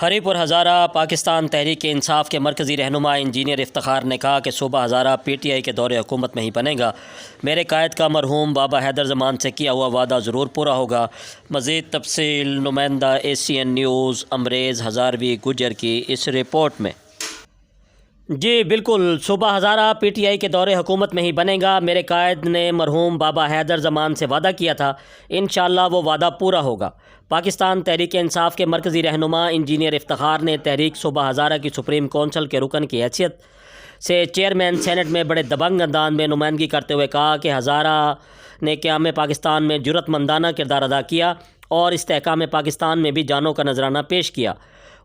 ہری پور ہزارہ پاکستان تحریک انصاف کے مرکزی رہنما انجینئر افتخار نے کہا کہ صوبہ ہزارہ پی ٹی آئی کے دور حکومت میں ہی بنے گا۔ میرے قائد کا مرحوم بابا حیدر زمان سے کیا ہوا وعدہ ضرور پورا ہوگا۔ مزید تفصیل نمائندہ ACN نیوز امریز ہزاروی گجر کی اس رپورٹ میں۔ جی بالکل، صوبہ ہزارہ پی ٹی آئی کے دور حکومت میں ہی بنے گا۔ میرے قائد نے مرحوم بابا حیدر زمان سے وعدہ کیا تھا، انشاءاللہ وہ وعدہ پورا ہوگا۔ پاکستان تحریک انصاف کے مرکزی رہنما انجینئر افتخار نے تحریک صوبہ ہزارہ کی سپریم کونسل کے رکن کی حیثیت سے چیئرمین سینٹ میں بڑے دبنگ انداز میں نمائندگی کرتے ہوئے کہا کہ ہزارہ نے قیام پاکستان میں جرأت مندانہ کردار ادا کیا اور استحکام پاکستان میں بھی جانوں کا نذرانہ پیش کیا۔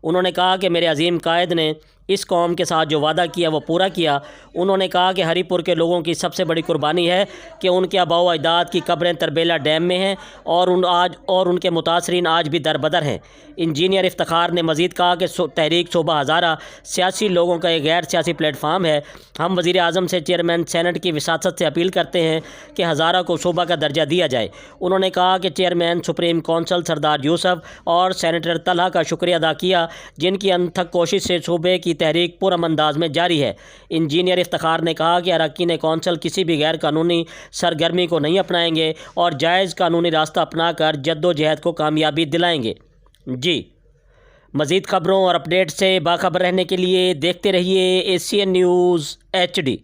انہوں نے کہا کہ میرے عظیم قائد نے اس قوم کے ساتھ جو وعدہ کیا وہ پورا کیا۔ انہوں نے کہا کہ ہری پور کے لوگوں کی سب سے بڑی قربانی ہے کہ ان کے آباء و اجداد کی قبریں تربیلا ڈیم میں ہیں اور ان کے متاثرین آج بھی در بدر ہیں۔ انجینئر افتخار نے مزید کہا کہ تحریک صوبہ ہزارہ سیاسی لوگوں کا ایک غیر سیاسی پلیٹ فارم ہے۔ ہم وزیر اعظم سے چیئرمین سینٹ کی وساطت سے اپیل کرتے ہیں کہ ہزارہ کو صوبہ کا درجہ دیا جائے۔ انہوں نے کہا کہ چیئرمین سپریم کونسل سردار یوسف اور سینیٹر طلحہ کا شکریہ ادا کیا، جن کی انتھک کوشش سے صوبے کی تحریک پرامن انداز میں جاری ہے۔ انجینئر افتخار نے کہا کہ اراکین کونسل کسی بھی غیر قانونی سرگرمی کو نہیں اپنائیں گے اور جائز قانونی راستہ اپنا کر جدوجہد کو کامیابی دلائیں گے۔ جی مزید خبروں اور اپڈیٹ سے باخبر رہنے کے لیے دیکھتے رہیے ACN نیوز HD۔